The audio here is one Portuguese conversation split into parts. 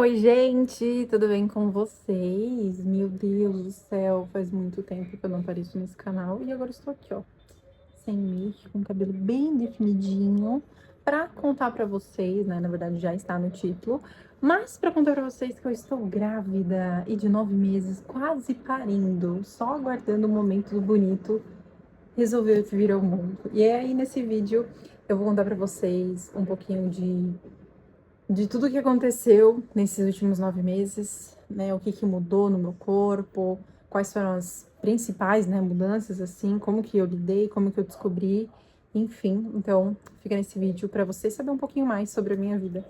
Oi, gente, tudo bem com vocês? Meu Deus do céu, faz muito tempo que eu não apareço nesse canal e agora estou aqui, ó, sem make, com o cabelo bem definidinho, pra contar pra vocês, né? Na verdade, já está no título, mas pra contar pra vocês que eu estou grávida e de 9 meses, quase parindo, só aguardando o momento do bonito resolver vir ao mundo. E aí, nesse vídeo, eu vou contar pra vocês um pouquinho de tudo que aconteceu nesses últimos 9 meses, né? O que que mudou no meu corpo, quais foram as principais, né, mudanças, assim, como que eu lidei, como que eu descobri, enfim. Então, fica nesse vídeo para você saber um pouquinho mais sobre a minha vida.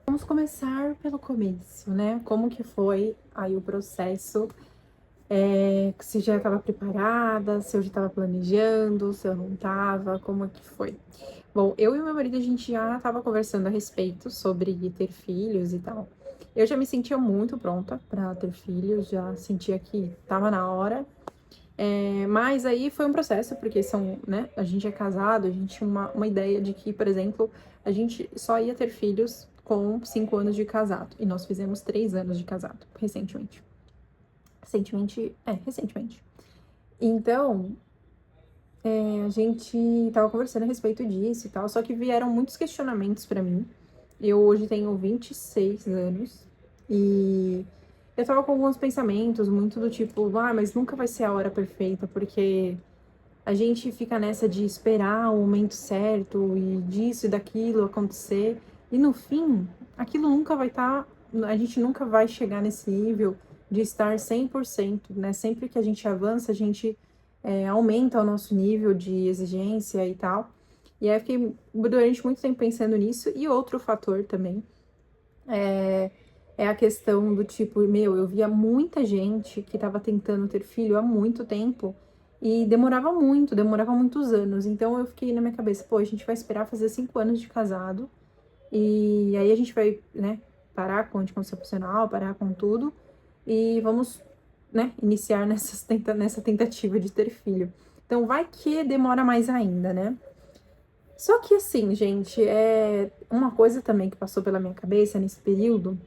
Vamos começar pelo começo, né? Como que foi aí o processo, se já estava preparada, se eu já estava planejando, se eu não estava, como é que foi? Bom, eu e meu marido, a gente já estava conversando a respeito sobre ter filhos e tal. Eu já me sentia muito pronta para ter filhos, já sentia que estava na hora. Mas aí foi um processo, porque são, né, a gente é casado, a gente tinha uma ideia de que, por exemplo, a gente só ia ter filhos com 5 anos de casado. E nós fizemos 3 anos de casado, recentemente. Recentemente. Então, a gente tava conversando a respeito disso e tal, só que vieram muitos questionamentos pra mim. Eu hoje tenho 26 anos e eu tava com alguns pensamentos muito do tipo, mas nunca vai ser a hora perfeita, porque a gente fica nessa de esperar o momento certo e disso e daquilo acontecer, e no fim, aquilo nunca vai estar, a gente nunca vai chegar nesse nível de estar 100%, né? Sempre que a gente avança, a gente aumenta o nosso nível de exigência e tal. E aí eu fiquei durante muito tempo pensando nisso. E outro fator também é a questão do tipo, eu via muita gente que estava tentando ter filho há muito tempo e demorava muitos anos. Então eu fiquei na minha cabeça, pô, a gente vai esperar fazer 5 anos de casado e aí a gente vai, né, parar com o anticoncepcional, parar com tudo e vamos, né, iniciar nessa tentativa de ter filho. Então vai que demora mais ainda, né? Só que assim, gente, uma coisa também que passou pela minha cabeça nesse período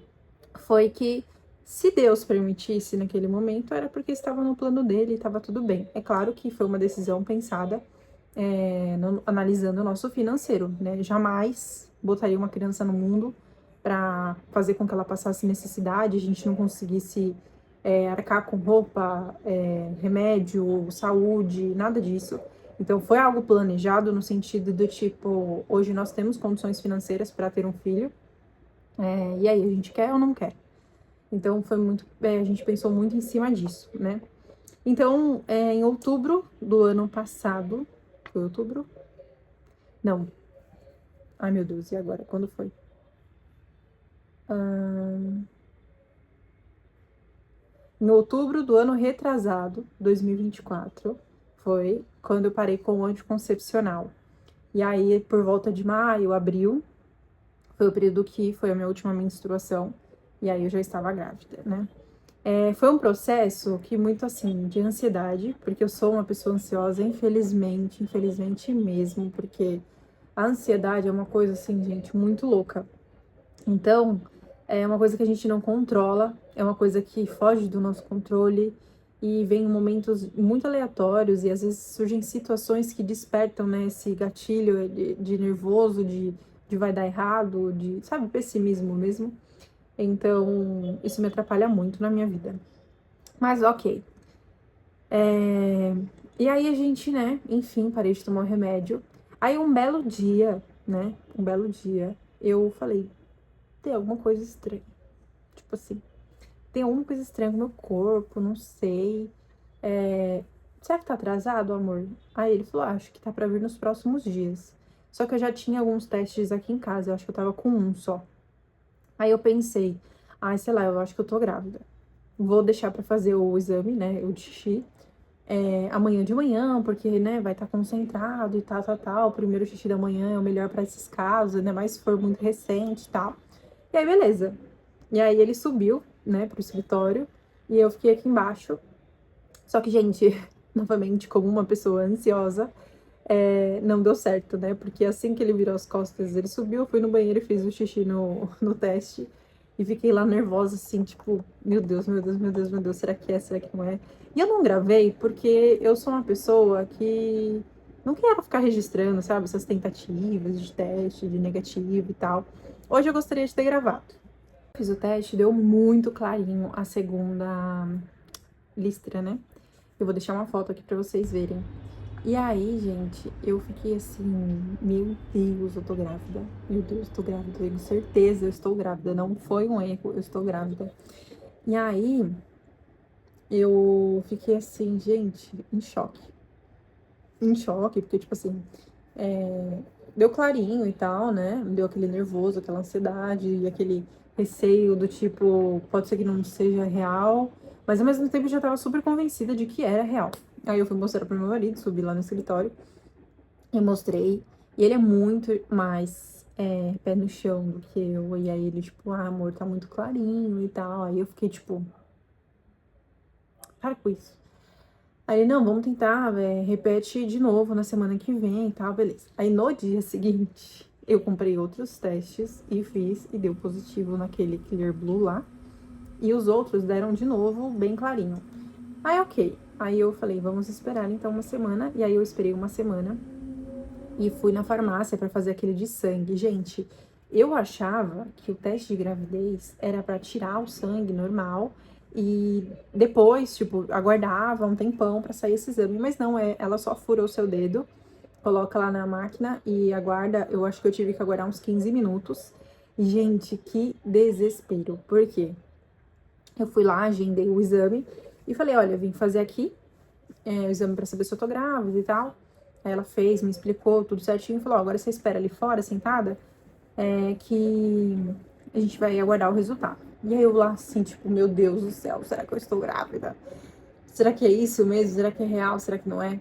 foi que se Deus permitisse naquele momento, era porque estava no plano dele e estava tudo bem. É claro que foi uma decisão pensada, analisando o nosso financeiro, né? Jamais botaria uma criança no mundo para fazer com que ela passasse necessidade, a gente não conseguisse arcar com roupa, remédio, saúde, nada disso. Então foi algo planejado no sentido do tipo, hoje nós temos condições financeiras para ter um filho, e aí, a gente quer ou não quer? Então foi muito, a gente pensou muito em cima disso, né? Então, em outubro do ano passado, foi outubro? Não. Ai, meu Deus, e agora? Quando foi? Em outubro do ano retrasado, 2024, foi quando eu parei com o anticoncepcional. E aí, por volta de maio, abril, foi o período que foi a minha última menstruação. E aí eu já estava grávida, né? Foi um processo que muito assim, de ansiedade, porque eu sou uma pessoa ansiosa, infelizmente mesmo, porque a ansiedade é uma coisa assim, gente, muito louca. Então, é uma coisa que a gente não controla, é uma coisa que foge do nosso controle e vem em momentos muito aleatórios e às vezes surgem situações que despertam, né, esse gatilho de nervoso, de vai dar errado, de, sabe, pessimismo mesmo. Então, isso me atrapalha muito na minha vida. Mas ok. E aí a gente, né, enfim, parei de tomar o remédio. Aí um belo dia, né, eu falei, tem alguma coisa estranha. Tipo assim, tem alguma coisa estranha com o meu corpo, não sei. Será que tá atrasado, amor? Aí ele falou, acho que tá pra vir nos próximos dias. Só que eu já tinha alguns testes aqui em casa, eu acho que eu tava com um só. Aí eu pensei, sei lá, eu acho que eu tô grávida. Vou deixar pra fazer o exame, né, o de xixi, amanhã de manhã, porque, né, vai estar concentrado e tal, tal, tal. O primeiro xixi da manhã é o melhor pra esses casos, ainda mais se for muito recente e tal. E aí, beleza. E aí ele subiu, né, pro escritório e eu fiquei aqui embaixo. Só que, gente, novamente, como uma pessoa ansiosa, não deu certo, né? Porque assim que ele virou as costas, ele subiu, eu fui no banheiro e fiz o xixi no teste. E fiquei lá nervosa, assim, tipo, meu Deus, meu Deus, meu Deus, meu Deus, será que é, será que não é? E eu não gravei porque eu sou uma pessoa que não quero ficar registrando, sabe, essas tentativas de teste, de negativo e tal. Hoje eu gostaria de ter gravado. Fiz o teste, deu muito clarinho a segunda listra, né? Eu vou deixar uma foto aqui pra vocês verem. E aí, gente, eu fiquei assim, meu Deus, eu tô grávida. Meu Deus, eu tô grávida. Eu tenho certeza, eu estou grávida. Não foi um erro, eu estou grávida. E aí, eu fiquei assim, gente, em choque. Em choque, porque, tipo assim, deu clarinho e tal, né? Deu aquele nervoso, aquela ansiedade e aquele receio do tipo, pode ser que não seja real, mas ao mesmo tempo eu já tava super convencida de que era real. Aí eu fui mostrar pro meu marido, subi lá no escritório e mostrei. E ele é muito mais pé no chão do que eu. E aí ele, tipo, ah, amor, tá muito clarinho e tal. Aí eu fiquei, tipo, para com isso. Aí, não, vamos tentar, repete de novo na semana que vem e tal, beleza. Aí no dia seguinte, eu comprei outros testes e fiz, e deu positivo naquele Clear Blue lá. E os outros deram de novo bem clarinho. Aí, ok. Aí eu falei, vamos esperar então uma semana. E aí eu esperei uma semana e fui na farmácia para fazer aquele de sangue. Gente, eu achava que o teste de gravidez era para tirar o sangue normal e depois, tipo, aguardava um tempão para sair esse exame, mas não, ela só fura o seu dedo, coloca lá na máquina e aguarda. Eu acho que eu tive que aguardar uns 15 minutos. Gente, que desespero. Por quê? Eu fui lá, agendei o exame e falei, olha, vim fazer aqui o exame para saber se eu tô grávida e tal. Aí ela fez, me explicou tudo certinho e falou: ó, agora você espera ali fora, sentada, que a gente vai aguardar o resultado. E aí eu lá assim, tipo, meu Deus do céu, será que eu estou grávida? Será que é isso mesmo? Será que é real? Será que não é?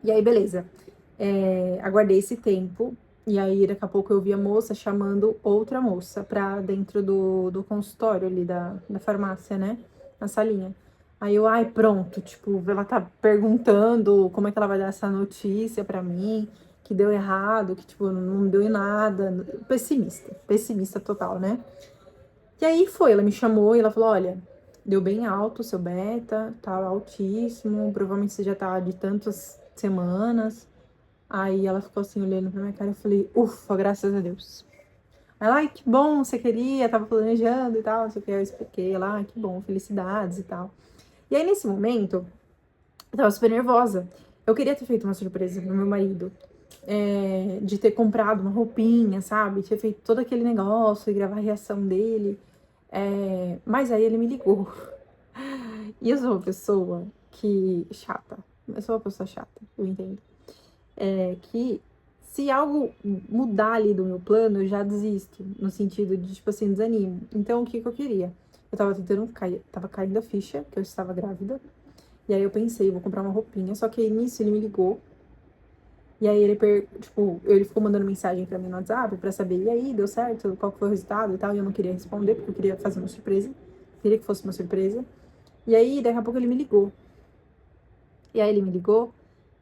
E aí, beleza. Aguardei esse tempo. E aí, daqui a pouco, eu vi a moça chamando outra moça pra dentro do consultório ali da farmácia, né? Na salinha. Aí eu, ai, pronto, tipo, ela tá perguntando como é que ela vai dar essa notícia pra mim, que deu errado, que, tipo, não deu em nada. Pessimista total, né? E aí foi, ela me chamou e ela falou, olha, deu bem alto o seu beta, tá altíssimo, provavelmente você já tá de tantas semanas. Aí ela ficou assim, olhando pra minha cara, eu falei, ufa, graças a Deus. Ela, ai, que bom, você queria, tava planejando e tal, não sei o que, eu expliquei, ela, ai, que bom, felicidades e tal. E aí, nesse momento, eu tava super nervosa. Eu queria ter feito uma surpresa pro meu marido, de ter comprado uma roupinha, sabe? Ter feito todo aquele negócio e gravar a reação dele. Mas aí ele me ligou. E eu sou uma pessoa chata. Eu sou uma pessoa chata, eu entendo. Que se algo mudar ali do meu plano, eu já desisto, no sentido de, tipo assim, desanimo. Então, o que que eu queria? Eu tava tentando tava caindo a ficha, que eu estava grávida, e aí eu pensei, eu vou comprar uma roupinha, só que aí nisso ele me ligou, e aí tipo, ele ficou mandando mensagem pra mim no WhatsApp pra saber, e aí, deu certo? Qual que foi o resultado e tal, e eu não queria responder, porque eu queria fazer uma surpresa, queria que fosse uma surpresa. E aí, daqui a pouco ele me ligou. E aí ele me ligou,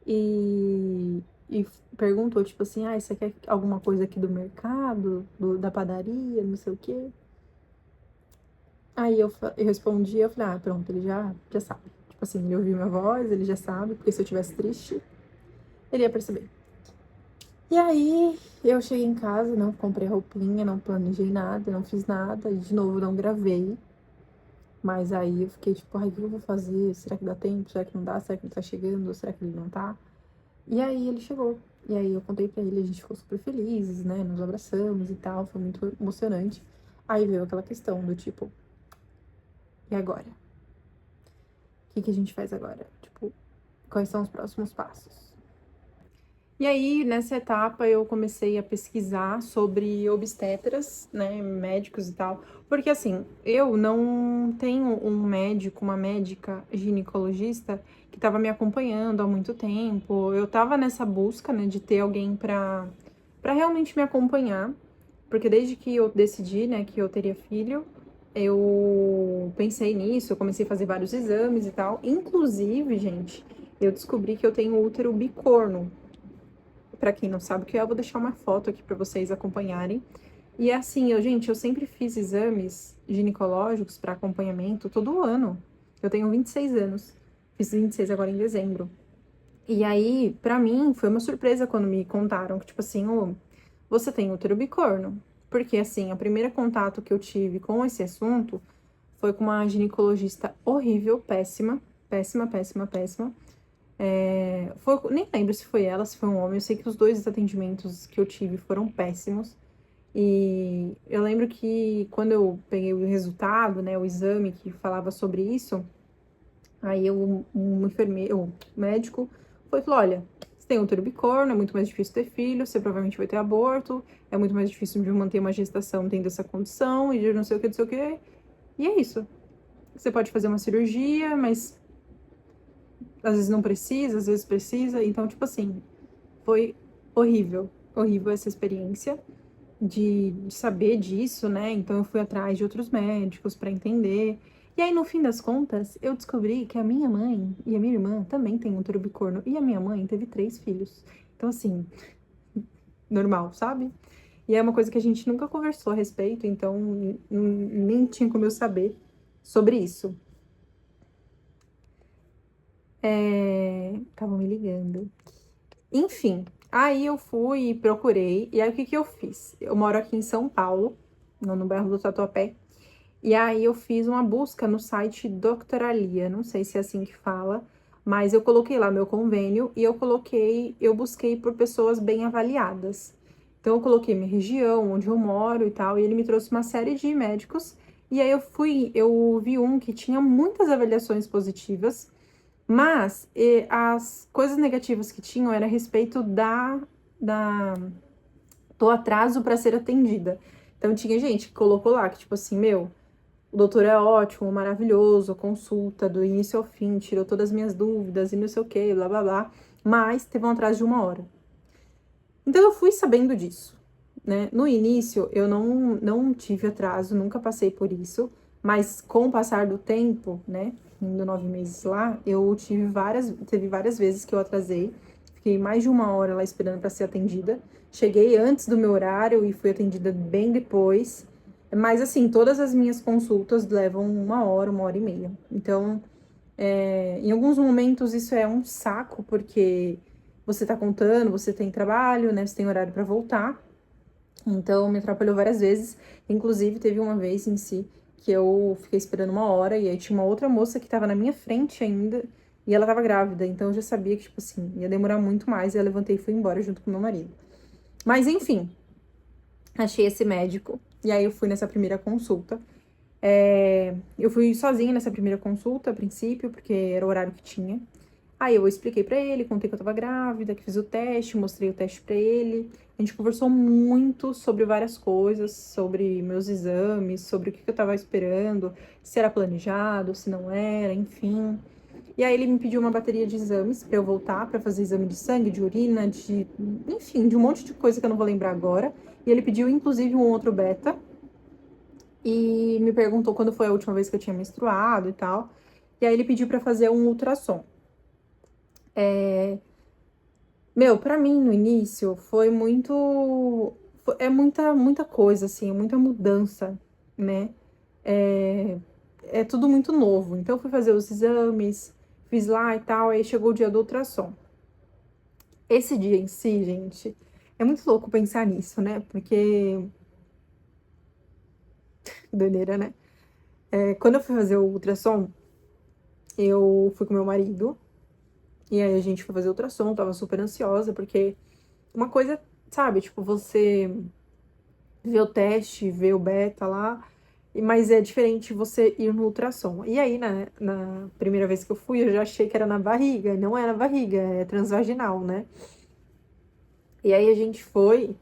e perguntou, tipo assim, ah, você quer alguma coisa aqui do mercado, da padaria, não sei o quê? Aí eu respondi, eu falei, ah, pronto, ele já sabe. Tipo assim, ele ouviu minha voz, ele já sabe, porque se eu tivesse triste, ele ia perceber. E aí, eu cheguei em casa, não comprei roupinha, não planejei nada, não fiz nada, e de novo não gravei. Mas aí eu fiquei tipo, ai, o que eu vou fazer? Será que dá tempo? Será que não dá? Será que ele tá chegando? Será que ele não tá? E aí ele chegou. E aí eu contei pra ele, a gente ficou super felizes, né? Nos abraçamos e tal, foi muito emocionante. Aí veio aquela questão do tipo, e agora? O que que a gente faz agora? Tipo, quais são os próximos passos? E aí, nessa etapa, eu comecei a pesquisar sobre obstetras, né, médicos e tal, porque assim, eu não tenho um médico, uma médica ginecologista que estava me acompanhando há muito tempo. Eu estava nessa busca, né, de ter alguém para realmente me acompanhar, porque desde que eu decidi, né, que eu teria filho, eu pensei nisso, eu comecei a fazer vários exames e tal. Inclusive, gente, eu descobri que eu tenho útero bicorno. Para quem não sabe o que é, eu vou deixar uma foto aqui para vocês acompanharem. E assim, gente, eu sempre fiz exames ginecológicos para acompanhamento todo ano. Eu tenho 26 anos. Fiz 26 agora em dezembro. E aí, pra mim, foi uma surpresa quando me contaram que, tipo assim, ô, você tem útero bicorno. Porque, assim, o primeiro contato que eu tive com esse assunto foi com uma ginecologista horrível, péssima, péssima, péssima, péssima. Nem lembro se foi ela, se foi um homem. Eu sei que os dois atendimentos que eu tive foram péssimos. E eu lembro que quando eu peguei o resultado, né, o exame que falava sobre isso, aí um enfermeiro, o médico, foi e falou: olha, você tem útero bicorno, é muito mais difícil ter filho, você provavelmente vai ter aborto, é muito mais difícil de manter uma gestação tendo essa condição, e de não sei o que, não sei o que. E é isso. Você pode fazer uma cirurgia, mas às vezes não precisa, às vezes precisa. Então, tipo assim, foi horrível, horrível essa experiência de saber disso, né? Então eu fui atrás de outros médicos para entender. E aí, no fim das contas, eu descobri que a minha mãe e a minha irmã também têm útero bicorno. E a minha mãe teve 3 filhos. Então, assim, normal, sabe? E é uma coisa que a gente nunca conversou a respeito, então nem tinha como eu saber sobre isso. Estavam me ligando. Enfim, aí eu fui e procurei. E aí, o que que eu fiz? Eu moro aqui em São Paulo, no bairro do Tatuapé. E aí eu fiz uma busca no site Doctoralia, não sei se é assim que fala, mas eu coloquei lá meu convênio e eu busquei por pessoas bem avaliadas. Então eu coloquei minha região, onde eu moro e tal, e ele me trouxe uma série de médicos. E aí eu vi um que tinha muitas avaliações positivas, mas as coisas negativas que tinham era a respeito da do atraso para ser atendida. Então tinha gente que colocou lá que tipo assim, meu, o doutor é ótimo, maravilhoso, consulta do início ao fim, tirou todas as minhas dúvidas e não sei o que, blá blá blá. Mas teve um atraso de 1 hora. Então eu fui sabendo disso, né? No início eu não tive atraso, nunca passei por isso, mas com o passar do tempo, né? Indo 9 meses lá, teve várias vezes que eu atrasei. Fiquei mais de 1 hora lá esperando para ser atendida. Cheguei antes do meu horário e fui atendida bem depois. Mas, assim, todas as minhas consultas levam 1 hora, 1 hora e meia. Então, em alguns momentos isso é um saco, porque você tá contando, você tem trabalho, né? Você tem horário para voltar. Então, me atrapalhou várias vezes. Inclusive, teve uma vez em si que eu fiquei esperando 1 hora e aí tinha uma outra moça que tava na minha frente ainda e ela tava grávida. Então, eu já sabia que, tipo assim, ia demorar muito mais. E eu levantei e fui embora junto com meu marido. Mas, enfim, achei esse médico. E aí, eu fui nessa primeira consulta. Eu fui sozinha nessa primeira consulta, a princípio, porque era o horário que tinha. Aí eu expliquei pra ele, contei que eu tava grávida, que fiz o teste, mostrei o teste pra ele. A gente conversou muito sobre várias coisas, sobre meus exames, sobre o que eu tava esperando, se era planejado, se não era, enfim. E aí ele me pediu uma bateria de exames pra eu voltar pra fazer exame de sangue, de urina, enfim, de um monte de coisa que eu não vou lembrar agora. E ele pediu inclusive um outro beta e me perguntou quando foi a última vez que eu tinha menstruado e tal. E aí ele pediu pra fazer um ultrassom. Meu, pra mim no início foi muito. É muita coisa, assim, muita mudança, né? É, é tudo muito novo. Então, eu fui fazer os exames, fiz lá e tal, aí chegou o dia do ultrassom. Esse dia em si, gente, é muito louco pensar nisso, né? Porque. Doideira, né? Quando eu fui fazer o ultrassom, eu fui com meu marido, e aí a gente foi fazer o ultrassom, tava super ansiosa, porque uma coisa, sabe, tipo, você ver o teste, ver o beta lá, mas é diferente você ir no ultrassom. E aí, na primeira vez que eu fui, eu já achei que era na barriga, não é na barriga, é transvaginal, né? E aí a gente foi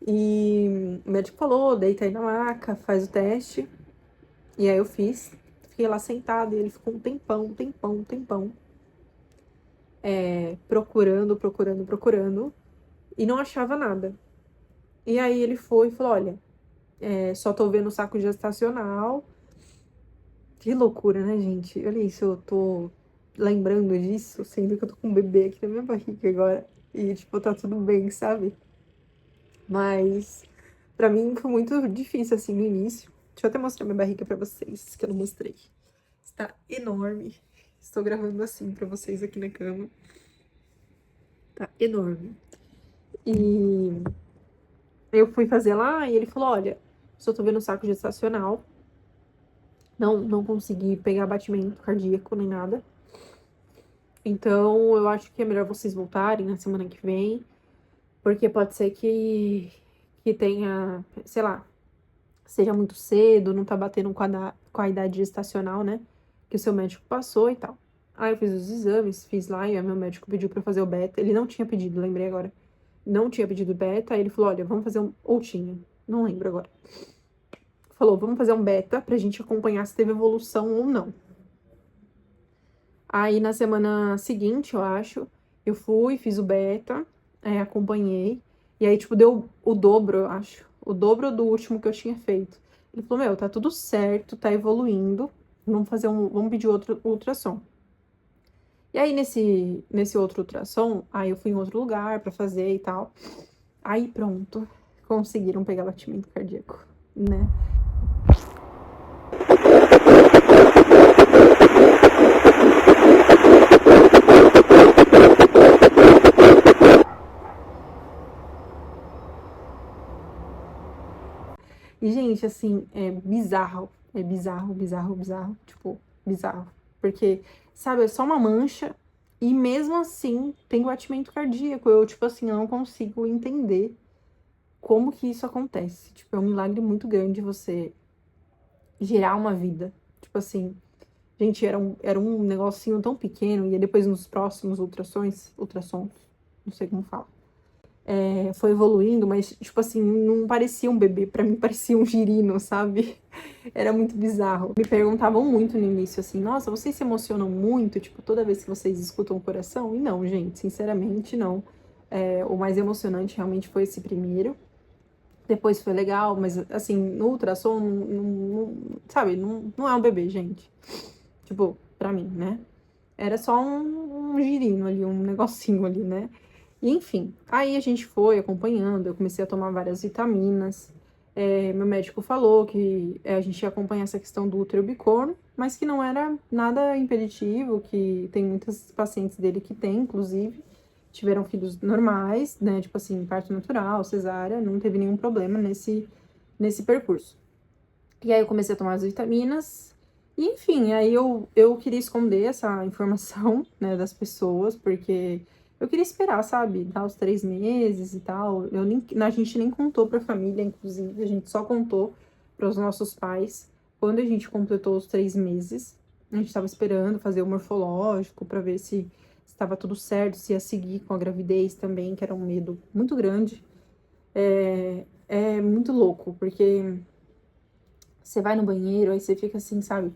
e o médico falou, deita aí na maca, faz o teste. E aí eu fiz, fiquei lá sentada e ele ficou um tempão, um tempão, um tempão, procurando, e não achava nada. E aí ele foi e falou, olha, só tô vendo o saco gestacional. Que loucura, né, gente? Olha isso, eu tô lembrando disso, sendo que eu tô com um bebê aqui na minha barriga agora. E, tipo, tá tudo bem, sabe? Mas Pra mim foi muito difícil, assim, no início. Deixa eu até mostrar minha barriga pra vocês, que eu não mostrei. Está enorme. Estou gravando assim pra vocês aqui na cama. Tá enorme. E eu fui fazer lá e ele falou, olha, só tô vendo um saco gestacional. Não consegui pegar batimento cardíaco nem nada. Então, eu acho que é melhor vocês voltarem na semana que vem. Porque pode ser que tenha, sei lá, seja muito cedo, não tá batendo com a idade gestacional, né? Que o seu médico passou e tal. Aí eu fiz os exames, fiz lá, e aí meu médico pediu pra eu fazer o beta. Ele não tinha pedido, lembrei agora. Não tinha pedido beta, aí ele falou, olha, vamos fazer um... Ou tinha, não lembro agora. Falou, vamos fazer um beta pra gente acompanhar se teve evolução ou não. Aí na semana seguinte, eu acho, eu fui, fiz o beta, acompanhei. E aí, tipo, deu o dobro, eu acho. O dobro do último que eu tinha feito. Ele falou, meu, tá tudo certo, tá evoluindo. Vamos pedir outro ultrassom. E aí, nesse outro ultrassom, aí eu fui em outro lugar pra fazer e tal. Aí, pronto, conseguiram pegar batimento cardíaco, né? E, gente, assim, é bizarro. É bizarro, bizarro, bizarro. Tipo, bizarro. Porque, sabe, é só uma mancha e mesmo assim tem batimento cardíaco. Eu, tipo assim, eu não consigo entender como que isso acontece. Tipo, é um milagre muito grande você gerar uma vida. Tipo assim, gente, era um negocinho tão pequeno e depois nos próximos ultrassons, não sei como fala. Foi evoluindo, mas, tipo assim, não parecia um bebê, pra mim parecia um girino, sabe? Era muito bizarro. Me perguntavam muito no início, assim, nossa, vocês se emocionam muito, tipo, toda vez que vocês escutam o coração? E não, gente, sinceramente, não. O mais emocionante realmente foi esse primeiro. Depois foi legal, mas, assim, no ultrassom, sabe, não é um bebê, gente. Tipo, pra mim, né? Era só um girino ali, um negocinho ali, né? E, enfim, aí a gente foi acompanhando, eu comecei a tomar várias vitaminas. Meu médico falou que a gente ia acompanhar essa questão do útero bicorno, mas que não era nada impeditivo, que tem muitas pacientes dele que têm, inclusive, tiveram filhos normais, né? Tipo assim, parto natural, cesárea, não teve nenhum problema nesse percurso. E aí eu comecei a tomar as vitaminas, e enfim, aí eu queria esconder essa informação, né, das pessoas, porque eu queria esperar, sabe, dar os 3 meses e tal. A gente nem contou pra família, inclusive, a gente só contou para os nossos pais quando a gente completou os 3 meses. A gente tava esperando fazer o morfológico pra ver se estava tudo certo, se ia seguir com a gravidez também, que era um medo muito grande. É muito louco, porque você vai no banheiro, aí você fica assim, sabe?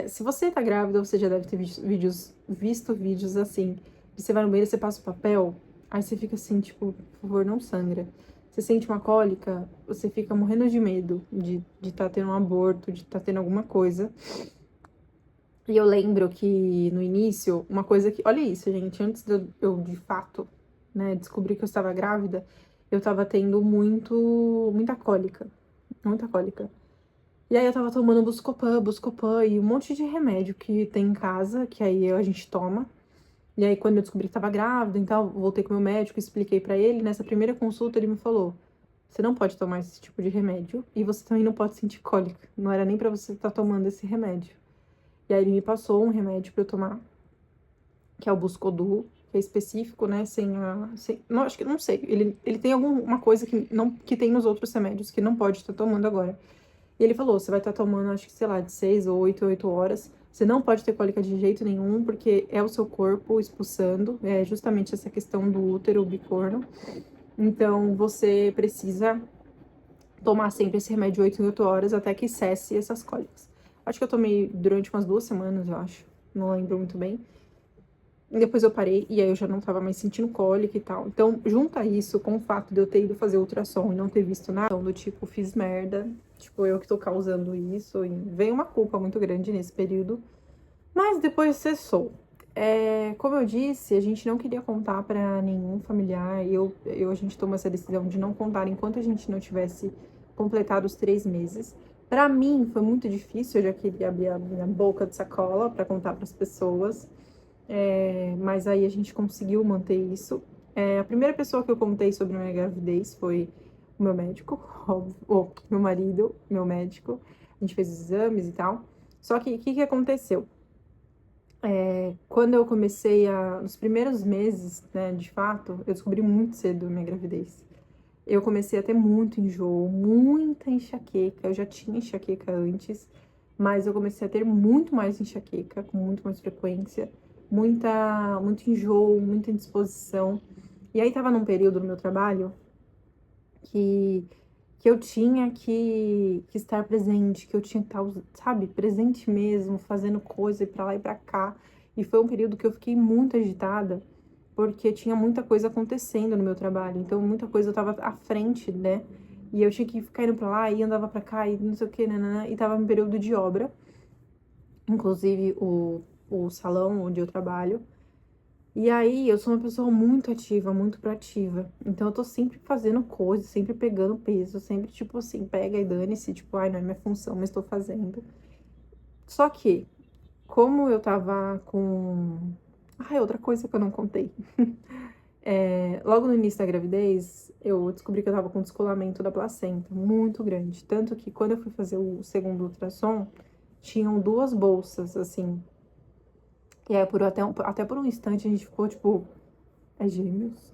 Se você tá grávida, você já deve ter visto vídeos assim. Você vai no banheiro, você passa o papel, aí você fica assim, tipo, por favor, não sangra. Você sente uma cólica, você fica morrendo de medo de tá tendo um aborto, de tá tendo alguma coisa. E eu lembro que no início, uma coisa que. Olha isso, gente, antes de eu de fato, né, descobrir que eu estava grávida, eu tava tendo muita cólica. Muita cólica. E aí eu tava tomando Buscopan e um monte de remédio que tem em casa, que aí a gente toma. E aí quando eu descobri que tava grávida, então voltei com o meu médico, expliquei pra ele. Nessa primeira consulta ele me falou: "Você não pode tomar esse tipo de remédio e você também não pode sentir cólica. Não era nem pra você estar tomando esse remédio". E aí ele me passou um remédio pra eu tomar, que é o Buscodu, que é específico, né, não, acho que não sei. Ele tem alguma coisa que tem nos outros remédios que não pode estar tomando agora. E ele falou, você vai estar tomando, acho que, sei lá, de 6 ou 8 horas. Você não pode ter cólica de jeito nenhum, porque é o seu corpo expulsando. É justamente essa questão do útero bicorno. Então, você precisa tomar sempre esse remédio 8 em 8 horas até que cesse essas cólicas. Acho que eu tomei durante umas 2 semanas, eu acho. Não lembro muito bem. E depois eu parei e aí eu já não tava mais sentindo cólica e tal. Então, junta isso com o fato de eu ter ido fazer ultrassom e não ter visto nada, do tipo, fiz merda, tipo, eu que tô causando isso, e veio uma culpa muito grande nesse período, mas depois cessou. Como eu disse, a gente não queria contar para nenhum familiar. A gente tomou essa decisão de não contar enquanto a gente não tivesse completado os 3 meses. Para mim foi muito difícil, eu já queria abrir a minha boca de sacola para contar para as pessoas, mas aí a gente conseguiu manter isso. A primeira pessoa que eu contei sobre a minha gravidez foi o meu médico, óbvio, meu marido, meu médico. A gente fez exames e tal. Só que o que aconteceu? Quando eu comecei nos primeiros meses, né, de fato, eu descobri muito cedo a minha gravidez. Eu comecei a ter muito enjoo, muita enxaqueca. Eu já tinha enxaqueca antes, mas eu comecei a ter muito mais enxaqueca, com muito mais frequência, muito enjoo, muita indisposição. E aí tava num período no meu trabalho que, que eu tinha que estar presente, que eu tinha que estar, sabe, presente mesmo, fazendo coisa e pra lá e pra cá. E foi um período que eu fiquei muito agitada, porque tinha muita coisa acontecendo no meu trabalho. Então, muita coisa eu tava à frente, né? E eu tinha que ficar indo pra lá e andava pra cá e não sei o que, né? E tava em período de obra. Inclusive, o salão onde eu trabalho. E aí, eu sou uma pessoa muito ativa, muito proativa. Então, eu tô sempre fazendo coisas, sempre pegando peso, sempre, tipo assim, pega e dane-se, tipo, ai, não é minha função, mas tô fazendo. Só que, como eu tava com. Ai, outra coisa que eu não contei. Logo no início da gravidez, eu descobri que eu tava com descolamento da placenta muito grande. Tanto que quando eu fui fazer o segundo ultrassom, tinham 2 bolsas, assim. E aí, até por um instante, a gente ficou tipo, é gêmeos?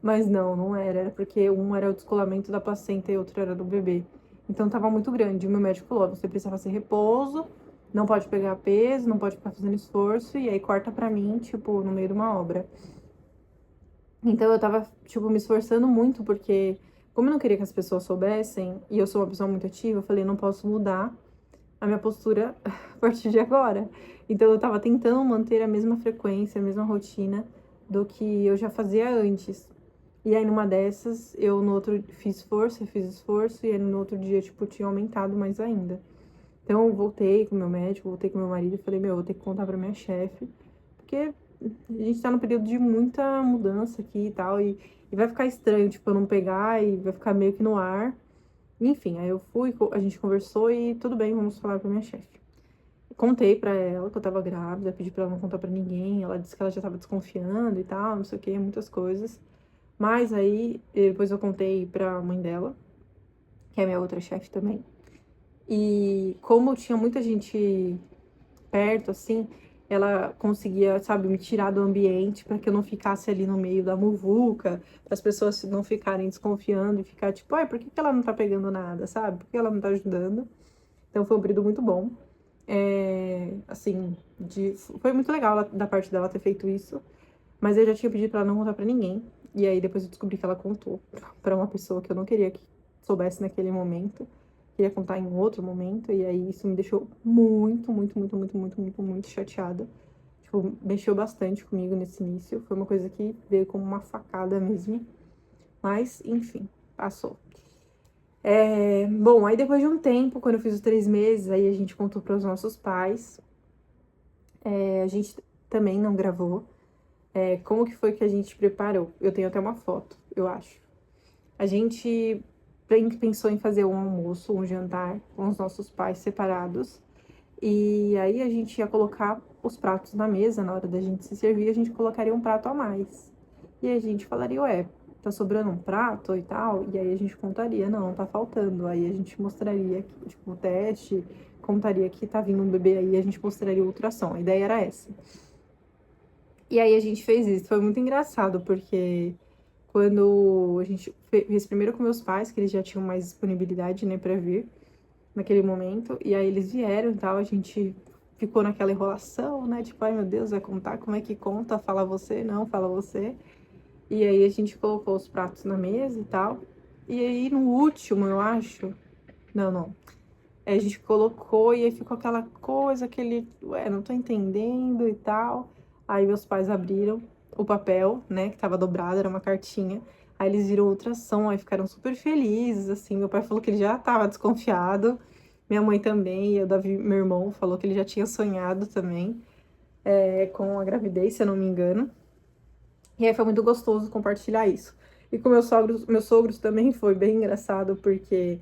Mas não era. Era porque um era o descolamento da placenta e outro era do bebê. Então tava muito grande. O meu médico falou: você precisa fazer repouso, não pode pegar peso, não pode ficar fazendo esforço. E aí corta pra mim, tipo, no meio de uma obra. Então eu tava, tipo, me esforçando muito, porque como eu não queria que as pessoas soubessem, e eu sou uma pessoa muito ativa, eu falei, não posso mudar a minha postura a partir de agora. Então eu tava tentando manter a mesma frequência, a mesma rotina do que eu já fazia antes. E aí numa dessas, eu no outro fiz esforço, e aí no outro dia, tipo, tinha aumentado mais ainda. Então eu voltei com meu médico, voltei com meu marido e falei, meu, eu vou ter que contar pra minha chefe, porque a gente tá num período de muita mudança aqui e tal, e vai ficar estranho, tipo, eu não pegar e vai ficar meio que no ar. Enfim, aí eu fui, a gente conversou e tudo bem, vamos falar pra minha chefe. Contei pra ela que eu tava grávida, pedi pra ela não contar pra ninguém, ela disse que ela já tava desconfiando e tal, não sei o que, muitas coisas. Mas aí, depois eu contei pra mãe dela, que é minha outra chefe também. E como tinha muita gente perto, assim, ela conseguia, sabe, me tirar do ambiente para que eu não ficasse ali no meio da muvuca, para as pessoas não ficarem desconfiando e ficar tipo, ai, por que ela não tá pegando nada, sabe? Por que ela não tá ajudando? Então foi um período muito bom. Assim, foi muito legal da parte dela ter feito isso, mas eu já tinha pedido para ela não contar para ninguém. E aí depois eu descobri que ela contou para uma pessoa que eu não queria que soubesse naquele momento. Queria contar em outro momento, e aí isso me deixou muito, muito, muito, muito, muito, muito, muito chateada. Tipo, mexeu bastante comigo nesse início. Foi uma coisa que veio como uma facada mesmo. Mas, enfim, passou. Bom, aí depois de um tempo, quando eu fiz os 3 meses, aí a gente contou para os nossos pais. A gente também não gravou. Como que foi que a gente preparou? Eu tenho até uma foto, eu acho. A gente pensou em fazer um almoço, um jantar com os nossos pais separados. E aí a gente ia colocar os pratos na mesa, na hora da gente se servir, a gente colocaria um prato a mais. E aí a gente falaria, ué, tá sobrando um prato e tal? E aí a gente contaria, não, tá faltando. Aí a gente mostraria, tipo, o teste, contaria que tá vindo um bebê aí, a gente mostraria o ultrassom. A ideia era essa. E aí a gente fez isso. Foi muito engraçado, porque quando a gente fez primeiro com meus pais, que eles já tinham mais disponibilidade, né, pra vir naquele momento, e aí eles vieram e tal, a gente ficou naquela enrolação, né, tipo, ai meu Deus, vai contar, como é que conta, fala você, não, fala você, e aí a gente colocou os pratos na mesa e tal, e aí no último, eu acho, não, a gente colocou e aí ficou aquela coisa, ué, não tô entendendo e tal, aí meus pais abriram o papel, né, que tava dobrado, era uma cartinha. Aí eles viram ultrassom, aí ficaram super felizes, assim. Meu pai falou que ele já tava desconfiado. Minha mãe também, e o Davi, meu irmão, falou que ele já tinha sonhado também. com a gravidez, se eu não me engano. E aí foi muito gostoso compartilhar isso. E com meus sogros também foi bem engraçado, porque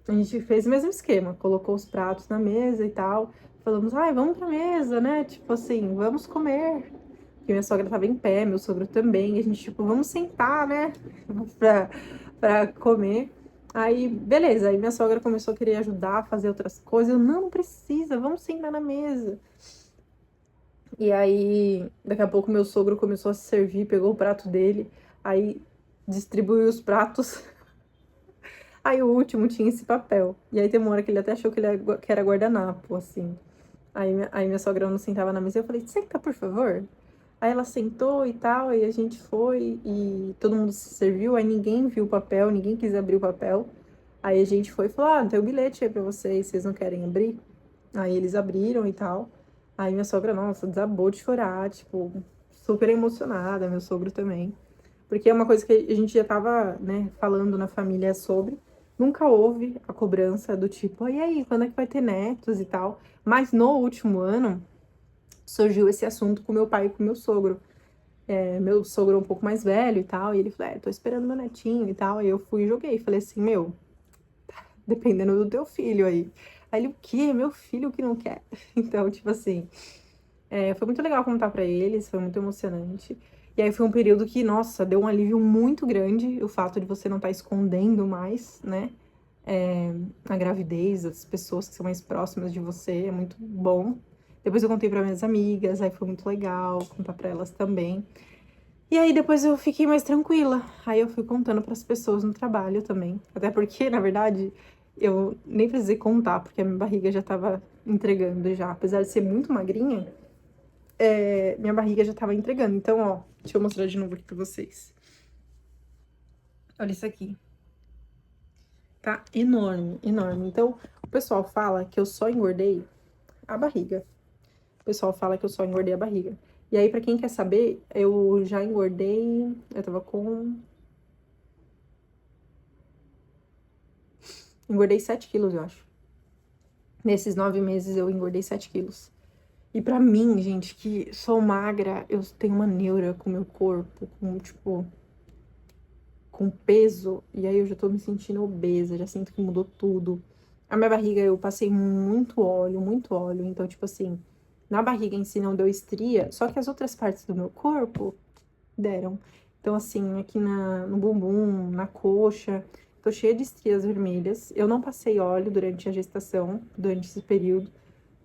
a gente fez o mesmo esquema, colocou os pratos na mesa e tal. Falamos, ai, vamos pra mesa, né? Tipo assim, vamos comer. Porque minha sogra tava em pé, meu sogro também. E a gente, tipo, vamos sentar, né? pra comer. Aí, beleza. Aí minha sogra começou a querer ajudar a fazer outras coisas. Eu, não precisa, vamos sentar na mesa. E aí, daqui a pouco, meu sogro começou a se servir, pegou o prato dele, aí distribuiu os pratos. Aí o último tinha esse papel. E aí tem uma hora que ele até achou que era guardanapo, assim. Aí minha sogra não sentava na mesa e eu falei, senta, por favor. Aí ela sentou e tal, aí a gente foi e todo mundo se serviu, aí ninguém viu o papel, ninguém quis abrir o papel. Aí a gente foi e falou, tem um bilhete aí pra vocês não querem abrir? Aí eles abriram e tal. Aí minha sogra, nossa, desabou de chorar, tipo, super emocionada, meu sogro também. Porque é uma coisa que a gente já tava, né, falando na família sobre. Nunca houve a cobrança do tipo, e aí, quando é que vai ter netos e tal? Mas no último ano, surgiu esse assunto com meu pai e com meu sogro. Meu sogro é um pouco mais velho e tal, e ele falou, tô esperando meu netinho e tal. Aí eu fui e joguei, falei assim, meu, dependendo do teu filho aí. Aí ele, o quê? Meu filho que não quer? Então, tipo assim, foi muito legal contar pra eles, foi muito emocionante. E aí foi um período que, nossa, deu um alívio muito grande o fato de você não estar escondendo mais, né? A gravidez, as pessoas que são mais próximas de você, é muito bom. Depois eu contei para minhas amigas, aí foi muito legal contar para elas também. E aí depois eu fiquei mais tranquila. Aí eu fui contando para as pessoas no trabalho também. Até porque, na verdade, eu nem precisei contar, porque a minha barriga já tava entregando já. Apesar de ser muito magrinha, minha barriga já tava entregando. Então, ó, deixa eu mostrar de novo aqui pra vocês. Olha isso aqui. Tá enorme, enorme. Então, o pessoal fala que eu só engordei a barriga. O pessoal fala que eu só engordei a barriga. E aí, pra quem quer saber, eu já engordei. Eu tava com. Engordei 7 quilos, eu acho. Nesses 9 meses eu engordei 7 quilos. E pra mim, gente, que sou magra, eu tenho uma neura com o meu corpo, com, tipo, com peso. E aí eu já tô me sentindo obesa, já sinto que mudou tudo. A minha barriga, eu passei muito óleo, muito óleo. Então, tipo assim, na barriga em si não deu estria, só que as outras partes do meu corpo deram. Então, assim, aqui no bumbum, na coxa, tô cheia de estrias vermelhas. Eu não passei óleo durante a gestação, durante esse período,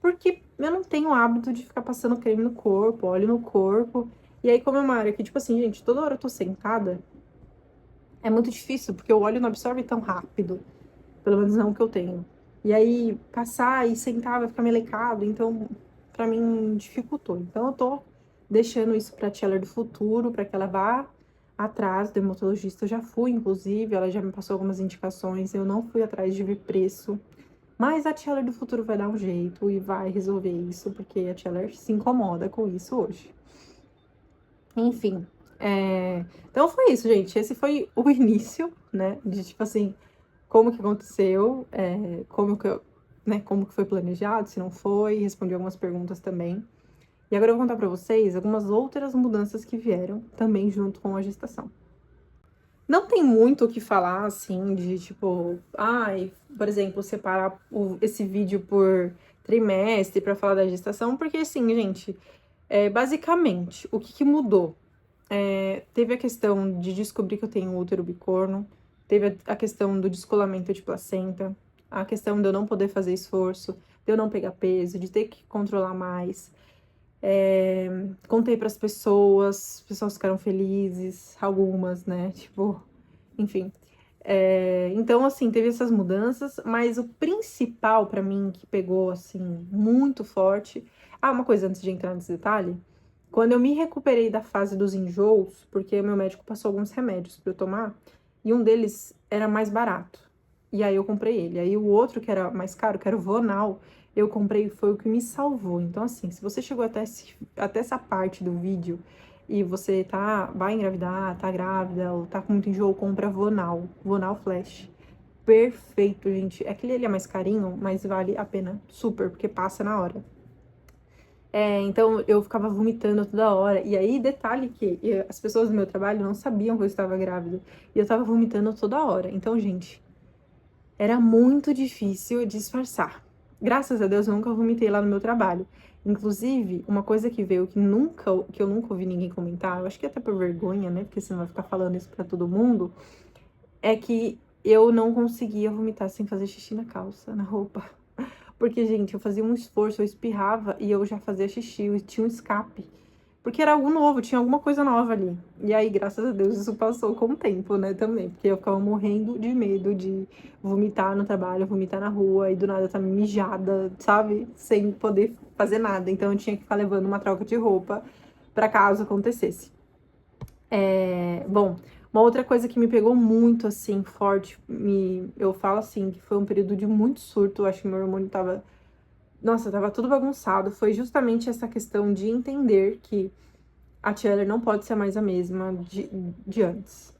porque eu não tenho o hábito de ficar passando creme no corpo, óleo no corpo. E aí, como é uma área que, tipo assim, gente, toda hora eu tô sentada, é muito difícil, porque o óleo não absorve tão rápido. Pelo menos não o que eu tenho. E aí, passar e sentar vai ficar melecado, então, pra mim, dificultou. Então, eu tô deixando isso pra tia do futuro, pra que ela vá atrás do dermatologista. Eu já fui, inclusive, ela já me passou algumas indicações, eu não fui atrás de ver preço. Mas a tia do futuro vai dar um jeito e vai resolver isso, porque a tia se incomoda com isso hoje. Enfim, então foi isso, gente. Esse foi o início, né, de, tipo assim, como que aconteceu, como que foi planejado, se não foi, respondi algumas perguntas também. E agora eu vou contar pra vocês algumas outras mudanças que vieram também junto com a gestação. Não tem muito o que falar, assim, de tipo, por exemplo, separar esse vídeo por trimestre pra falar da gestação, porque assim, gente, basicamente, o que mudou? Teve a questão de descobrir que eu tenho útero bicorno, teve a questão do descolamento de placenta, a questão de eu não poder fazer esforço, de eu não pegar peso, de ter que controlar mais. Contei para as pessoas ficaram felizes, algumas, né? Tipo, enfim. Então, assim, teve essas mudanças, mas o principal para mim que pegou, assim, muito forte. Ah, uma coisa antes de entrar nesse detalhe. Quando eu me recuperei da fase dos enjoos, porque o meu médico passou alguns remédios para eu tomar, e um deles era mais barato. E aí eu comprei ele. Aí o outro, que era mais caro, que era o Vonal, eu comprei e foi o que me salvou. Então, assim, se você chegou até essa parte do vídeo e você vai engravidar, tá grávida, ou tá com muito enjoo, compra Vonal, Vonal Flash. Perfeito, gente. Aquele ele é mais carinho, mas vale a pena super, porque passa na hora. Então eu ficava vomitando toda hora. E aí, detalhe que as pessoas do meu trabalho não sabiam que eu estava grávida. E eu tava vomitando toda hora. Então, gente, era muito difícil disfarçar. Graças a Deus, eu nunca vomitei lá no meu trabalho. Inclusive, uma coisa que veio que eu nunca ouvi ninguém comentar, eu acho que até por vergonha, né? Porque você não vai ficar falando isso pra todo mundo, é que eu não conseguia vomitar sem fazer xixi na calça, na roupa. Porque, gente, eu fazia um esforço, eu espirrava e eu já fazia xixi, e tinha um escape. Porque era algo novo, tinha alguma coisa nova ali. E aí, graças a Deus, isso passou com o tempo, né, também. Porque eu ficava morrendo de medo de vomitar no trabalho, vomitar na rua, e do nada tá mijada, sabe? Sem poder fazer nada. Então eu tinha que ficar levando uma troca de roupa pra caso acontecesse. Bom, uma outra coisa que me pegou muito, assim, forte, eu falo assim, que foi um período de muito surto, eu acho que meu hormônio tava, nossa, tava tudo bagunçado, foi justamente essa questão de entender que a Chandler não pode ser mais a mesma de antes.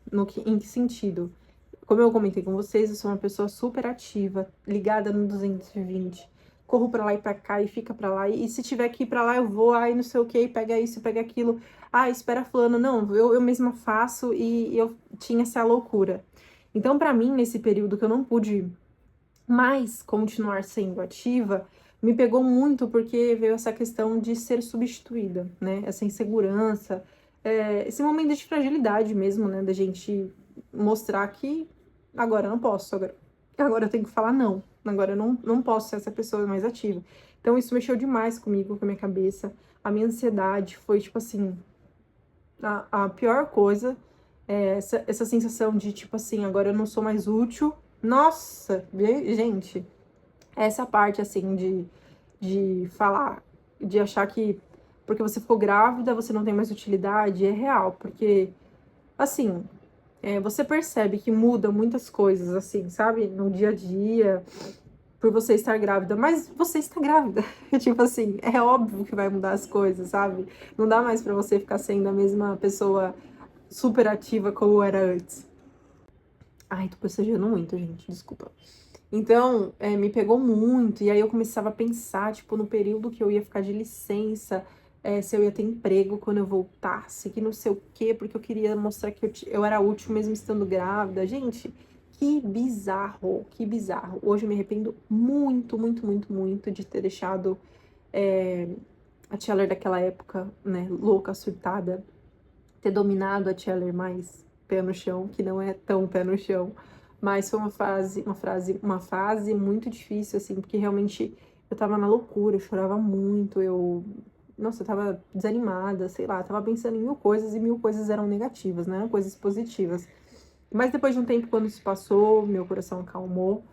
Em que sentido? Como eu comentei com vocês, eu sou uma pessoa super ativa, ligada no 220. Corro pra lá e pra cá e fica pra lá. E se tiver que ir pra lá, eu vou, aí não sei o que, pega isso, pega aquilo. Ah, espera fulano. Não, eu mesma faço e eu tinha essa loucura. Então, pra mim, nesse período que eu não pude mais continuar sendo ativa, me pegou muito porque veio essa questão de ser substituída, né? Essa insegurança, esse momento de fragilidade mesmo, né? Da gente mostrar que agora eu não posso, agora eu tenho que falar não, agora eu não posso ser essa pessoa mais ativa. Então isso mexeu demais comigo, com a minha cabeça. A minha ansiedade foi, tipo assim, a pior coisa. Essa sensação de, tipo assim, agora eu não sou mais útil. Nossa, gente, essa parte, assim, de falar, de achar que porque você ficou grávida, você não tem mais utilidade, é real, porque, assim, você percebe que muda muitas coisas, assim, sabe, no dia a dia, por você estar grávida, mas você está grávida, tipo assim, é óbvio que vai mudar as coisas, sabe, não dá mais pra você ficar sendo a mesma pessoa super ativa como era antes. Ai, tô bocejando muito, gente, desculpa. Então, me pegou muito, e aí eu começava a pensar, tipo, no período que eu ia ficar de licença, se eu ia ter emprego quando eu voltasse, que não sei o quê, porque eu queria mostrar que eu era útil mesmo estando grávida. Gente, que bizarro, que bizarro. Hoje eu me arrependo muito, muito, muito, muito de ter deixado a Chandler daquela época, né, louca, surtada, ter dominado a Chandler mais pé no chão, que não é tão pé no chão, mas foi uma fase muito difícil, assim, porque realmente eu tava na loucura, eu chorava muito, nossa, eu tava desanimada, sei lá, tava pensando em mil coisas e mil coisas eram negativas, né, coisas positivas. Mas depois de um tempo, quando isso passou, meu coração acalmou,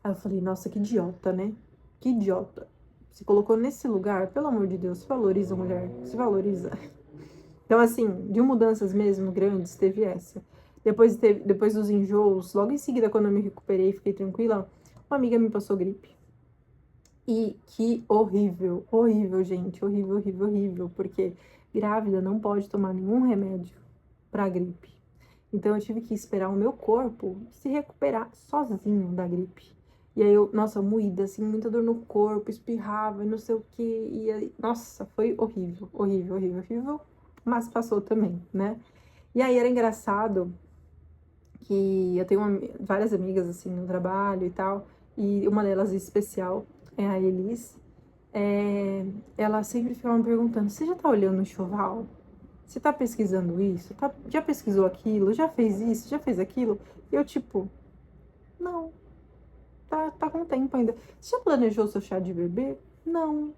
aí eu falei, nossa, que idiota, né? Que idiota. Se colocou nesse lugar, pelo amor de Deus, se valoriza, mulher, se valoriza. Então, assim, de mudanças mesmo grandes, teve essa. Depois dos enjoos, logo em seguida, quando eu me recuperei e fiquei tranquila, uma amiga me passou gripe. E que horrível, horrível, gente, horrível, horrível, horrível, porque grávida não pode tomar nenhum remédio pra gripe. Então, eu tive que esperar o meu corpo se recuperar sozinho da gripe. E aí, nossa, moída, assim, muita dor no corpo, espirrava e não sei o quê. E aí, nossa, foi horrível, horrível, horrível, horrível, mas passou também, né? E aí era engraçado que eu tenho várias amigas, assim, no trabalho e tal, e uma delas em especial é a Elis. Ela sempre ficava me perguntando: você já tá olhando o enxoval? Você tá pesquisando isso? Já pesquisou aquilo? Já fez isso? Já fez aquilo? E eu, tipo, não, tá com tempo ainda. Você já planejou seu chá de bebê? Não.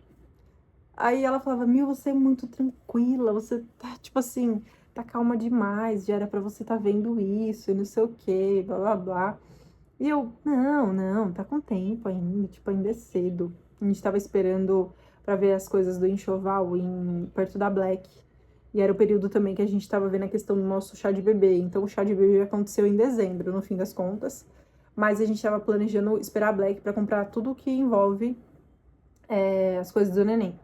Aí ela falava, você é muito tranquila, você tá, tipo assim, tá calma demais, já era pra você tá vendo isso, e não sei o quê, blá, blá, blá. E eu, não, tá com tempo ainda, tipo, ainda é cedo. A gente tava esperando pra ver as coisas do enxoval perto da Black. E era o período também que a gente tava vendo a questão do nosso chá de bebê. Então, o chá de bebê aconteceu em dezembro, no fim das contas. Mas a gente tava planejando esperar a Black pra comprar tudo que envolve as coisas do neném.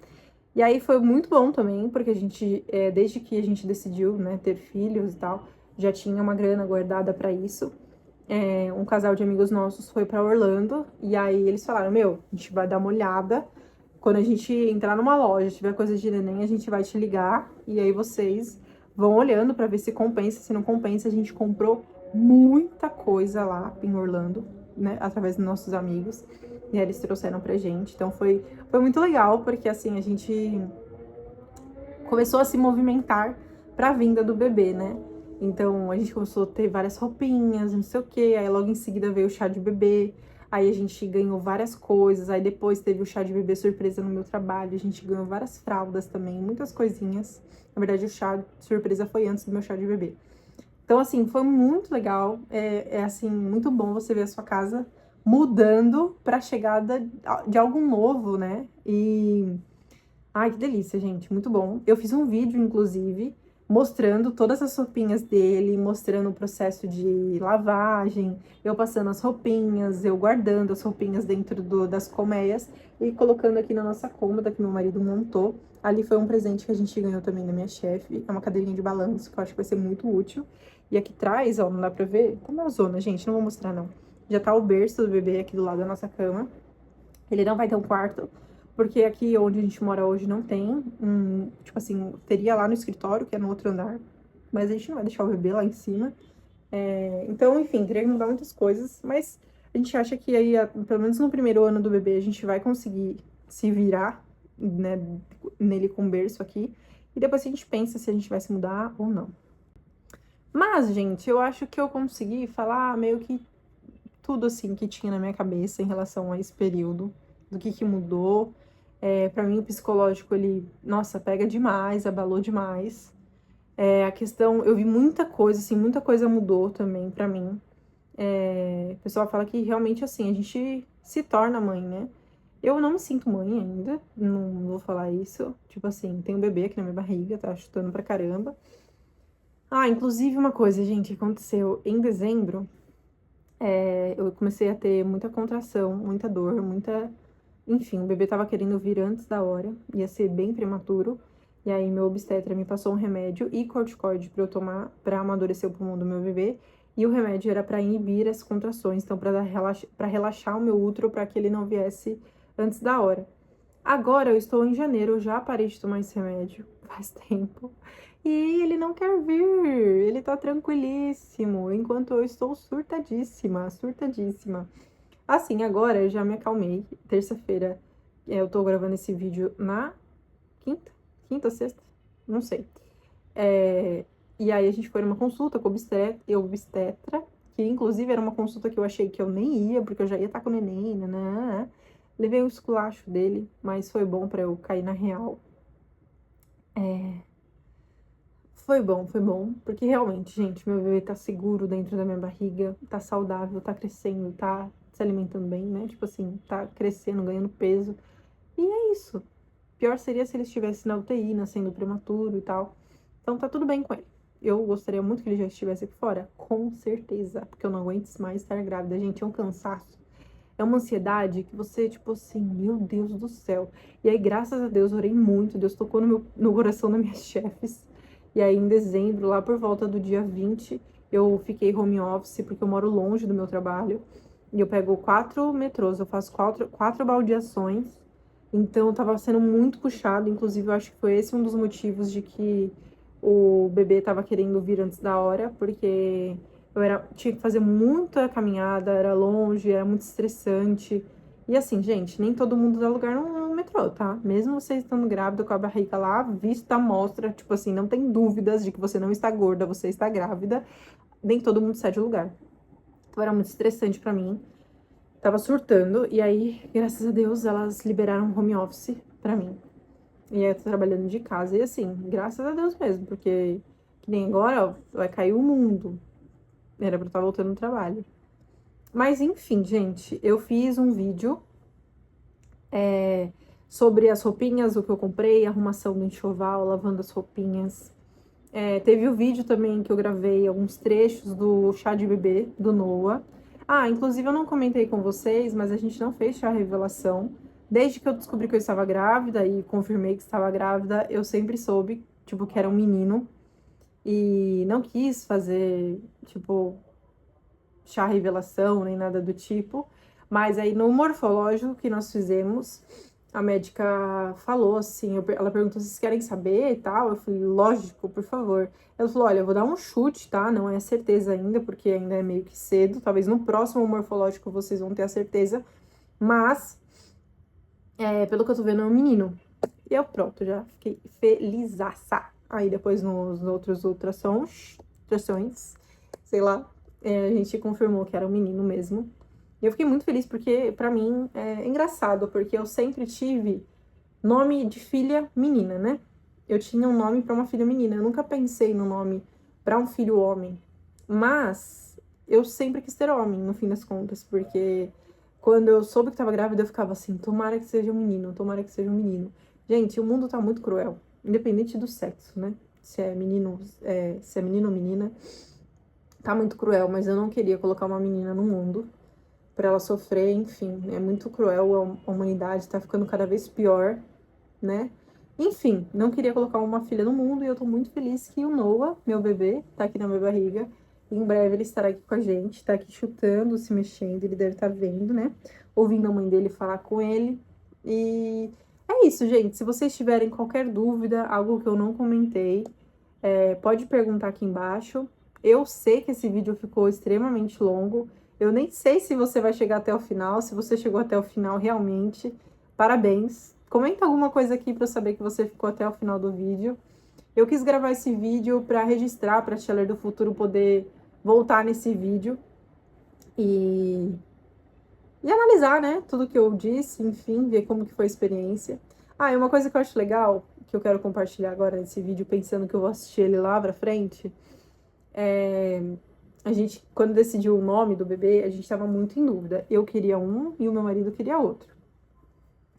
E aí foi muito bom também, porque a gente, desde que a gente decidiu, né, ter filhos e tal, já tinha uma grana guardada pra isso. Um casal de amigos nossos foi pra Orlando, e aí eles falaram, a gente vai dar uma olhada quando a gente entrar numa loja, tiver coisa de neném, a gente vai te ligar e aí vocês vão olhando pra ver se compensa, se não compensa. A gente comprou muita coisa lá em Orlando, né, através dos nossos amigos, e eles trouxeram pra gente. Então foi muito legal, porque assim, a gente começou a se movimentar pra vinda do bebê, né? Então, a gente começou a ter várias roupinhas, não sei o quê. Aí, logo em seguida, veio o chá de bebê. Aí, a gente ganhou várias coisas. Aí, depois, teve o chá de bebê surpresa no meu trabalho. A gente ganhou várias fraldas também, muitas coisinhas. Na verdade, o chá surpresa foi antes do meu chá de bebê. Então, assim, foi muito legal. Assim, muito bom você ver a sua casa mudando pra chegada de algo novo, né? Ai, que delícia, gente, muito bom. Eu fiz um vídeo, inclusive, mostrando todas as roupinhas dele, mostrando o processo de lavagem, eu passando as roupinhas, eu guardando as roupinhas dentro das colmeias e colocando aqui na nossa cômoda que meu marido montou. Ali foi um presente que a gente ganhou também da minha chefe, é uma cadeirinha de balanço que eu acho que vai ser muito útil. E aqui atrás, ó, não dá pra ver, tá na zona, gente, não vou mostrar não. Já tá o berço do bebê aqui do lado da nossa cama. Ele não vai ter um quarto, porque aqui onde a gente mora hoje não tem tipo assim, teria lá no escritório, que é no outro andar, mas a gente não vai deixar o bebê lá em cima. Então, enfim, teria que mudar muitas coisas, mas a gente acha que aí, pelo menos no primeiro ano do bebê, a gente vai conseguir se virar, né, nele com berço aqui, e depois a gente pensa se a gente vai se mudar ou não. Mas, gente, eu acho que eu consegui falar meio que tudo, assim, que tinha na minha cabeça em relação a esse período, do que mudou. Para mim, o psicológico, ele, nossa, pega demais, abalou demais. A questão, eu vi muita coisa, assim, muita coisa mudou também pra mim. O pessoal fala que realmente, assim, a gente se torna mãe, né? Eu não me sinto mãe ainda, não vou falar isso. Tipo assim, tem um bebê aqui na minha barriga, tá chutando pra caramba. Ah, inclusive uma coisa, gente, aconteceu em dezembro. Eu comecei a ter muita contração, muita dor, muita. Enfim, o bebê tava querendo vir antes da hora, ia ser bem prematuro. E aí, meu obstetra me passou um remédio e corticoide pra eu tomar pra amadurecer o pulmão do meu bebê. E o remédio era pra inibir as contrações, então pra relaxar o meu útero pra que ele não viesse antes da hora. Agora eu estou em janeiro, eu já parei de tomar esse remédio faz tempo. E ele não quer vir, ele tá tranquilíssimo, enquanto eu estou surtadíssima, surtadíssima. Assim, agora eu já me acalmei. Terça-feira eu tô gravando esse vídeo na quinta? Quinta, sexta? Não sei. E aí a gente foi numa consulta com o obstetra, que inclusive era uma consulta que eu achei que eu nem ia, porque eu já ia estar com o neném, né? Levei um esculacho dele, mas foi bom pra eu cair na real. Foi bom, porque realmente, gente, meu bebê tá seguro dentro da minha barriga, tá saudável, tá crescendo, tá se alimentando bem, né? Tipo assim, tá crescendo, ganhando peso. E é isso. Pior seria se ele estivesse na UTI, nascendo prematuro e tal. Então tá tudo bem com ele. Eu gostaria muito que ele já estivesse aqui fora, com certeza, porque eu não aguento mais estar grávida, gente, é um cansaço. É uma ansiedade que você, tipo assim, meu Deus do céu. E aí, graças a Deus, orei muito, Deus tocou no coração das minhas chefes. E aí, em dezembro, lá por volta do dia 20, eu fiquei home office, porque eu moro longe do meu trabalho. E eu pego 4 metrôs, eu faço quatro baldeações. Então, tava sendo muito puxado. Inclusive, eu acho que foi esse um dos motivos de que o bebê tava querendo vir antes da hora, porque tinha que fazer muita caminhada, era longe, era muito estressante. E assim, gente, nem todo mundo dá lugar no metrô, tá? Mesmo você estando grávida com a barriga lá, vista à mostra, tipo assim, não tem dúvidas de que você não está gorda, você está grávida, nem todo mundo cede lugar. Então era muito estressante pra mim. Tava surtando, e aí, graças a Deus, elas liberaram home office pra mim. E aí eu tô trabalhando de casa, e assim, graças a Deus mesmo, porque que nem agora, ó, vai cair o mundo. Era pra eu estar voltando no trabalho. Mas enfim, gente, eu fiz um vídeo sobre as roupinhas, o que eu comprei, arrumação do enxoval, lavando as roupinhas. Teve o vídeo também que eu gravei alguns trechos do chá de bebê do Noah. Ah, inclusive eu não comentei com vocês, mas a gente não fez chá revelação. Desde que eu descobri que eu estava grávida e confirmei que estava grávida, eu sempre soube, tipo, que era um menino. E não quis fazer, tipo, chá revelação, nem nada do tipo. Mas aí no morfológico que nós fizemos, a médica falou assim, ela perguntou se vocês querem saber e tal. Eu falei, lógico, por favor. Ela falou, olha, eu vou dar um chute, tá? Não é certeza ainda, porque ainda é meio que cedo. Talvez no próximo morfológico vocês vão ter a certeza. Mas, pelo que eu tô vendo, é um menino. E eu, pronto, já fiquei felizaça. Aí depois nos outros ultrassons, sei lá, a gente confirmou que era um menino mesmo. E eu fiquei muito feliz porque, pra mim, é engraçado, porque eu sempre tive nome de filha menina, né? Eu tinha um nome pra uma filha menina. Eu nunca pensei no nome pra um filho homem. Mas eu sempre quis ter homem, no fim das contas, porque quando eu soube que tava grávida, eu ficava assim, tomara que seja um menino, tomara que seja um menino. Gente, o mundo tá muito cruel, independente do sexo, né? Se é menino, se é menino ou menina, tá muito cruel, mas eu não queria colocar uma menina no mundo pra ela sofrer, enfim, é muito cruel, a humanidade tá ficando cada vez pior, né? Enfim, não queria colocar uma filha no mundo e eu tô muito feliz que o Noah, meu bebê, tá aqui na minha barriga. Em breve ele estará aqui com a gente, tá aqui chutando, se mexendo, ele deve estar vendo, né? Ouvindo a mãe dele falar com ele. E é isso, gente. Se vocês tiverem qualquer dúvida, algo que eu não comentei, pode perguntar aqui embaixo. Eu sei que esse vídeo ficou extremamente longo. Eu nem sei se você vai chegar até o final. Se você chegou até o final, realmente, parabéns. Comenta alguma coisa aqui para eu saber que você ficou até o final do vídeo. Eu quis gravar esse vídeo para registrar, para a Tia Ler do Futuro poder voltar nesse vídeo e, e analisar, né, tudo que eu disse, enfim, ver como que foi a experiência. Ah, e uma coisa que eu acho legal, que eu quero compartilhar agora nesse vídeo, pensando que eu vou assistir ele lá pra frente, a gente, quando decidiu o nome do bebê, a gente estava muito em dúvida. Eu queria um e o meu marido queria outro.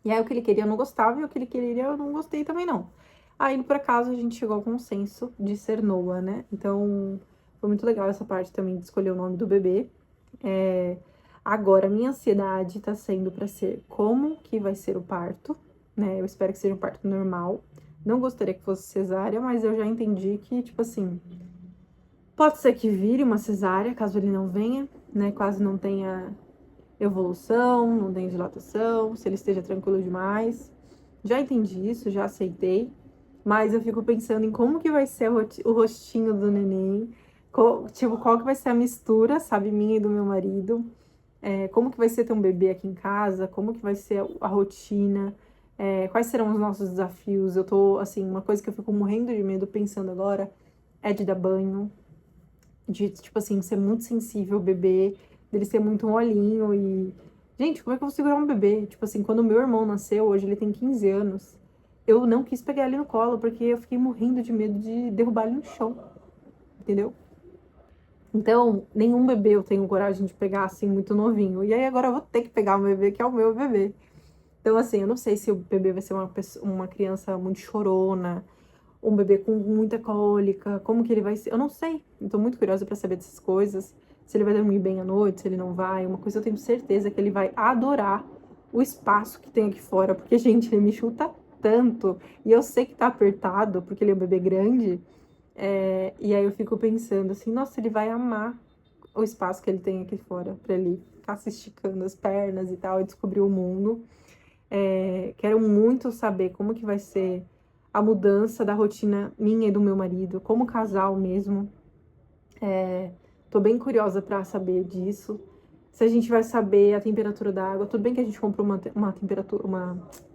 E aí o que ele queria eu não gostava e o que ele queria eu não gostei também não. Aí, por acaso, a gente chegou ao consenso de ser Noah, né? Então, foi muito legal essa parte também de escolher o nome do bebê. Agora, minha ansiedade tá sendo para ser como que vai ser o parto, né? Eu espero que seja um parto normal. Não gostaria que fosse cesárea, mas eu já entendi que, tipo assim, pode ser que vire uma cesárea, caso ele não venha, né? Quase não tenha evolução, não tenha dilatação, se ele esteja tranquilo demais. Já entendi isso, já aceitei, mas eu fico pensando em como que vai ser o rostinho do neném, tipo, qual que vai ser a mistura, sabe, minha e do meu marido, como que vai ser ter um bebê aqui em casa, como que vai ser a rotina, quais serão os nossos desafios. Eu tô, assim, uma coisa que eu fico morrendo de medo pensando agora é de dar banho, de, tipo assim, ser muito sensível ao bebê, dele ser muito molinho e... Gente, como é que eu vou segurar um bebê? Tipo assim, quando o meu irmão nasceu, hoje ele tem 15 anos, eu não quis pegar ele no colo, porque eu fiquei morrendo de medo de derrubar ele no chão, entendeu? Então, nenhum bebê eu tenho coragem de pegar assim, muito novinho. E aí agora eu vou ter que pegar um bebê que é o meu bebê. Então, assim, eu não sei se o bebê vai ser uma criança muito chorona, um bebê com muita cólica, como que ele vai ser, eu não sei. Eu tô muito curiosa pra saber dessas coisas, se ele vai dormir bem à noite, se ele não vai. Uma coisa eu tenho certeza que ele vai adorar o espaço que tem aqui fora, porque, gente, ele me chuta tanto, e eu sei que tá apertado, porque ele é um bebê grande, e aí eu fico pensando assim, nossa, ele vai amar o espaço que ele tem aqui fora, pra ele ficar se esticando as pernas e tal, e descobrir o mundo. Quero muito saber como que vai ser a mudança da rotina minha e do meu marido, como casal mesmo. Tô bem curiosa para saber disso. Se a gente vai saber a temperatura da água. Tudo bem que a gente comprou uma temperatura,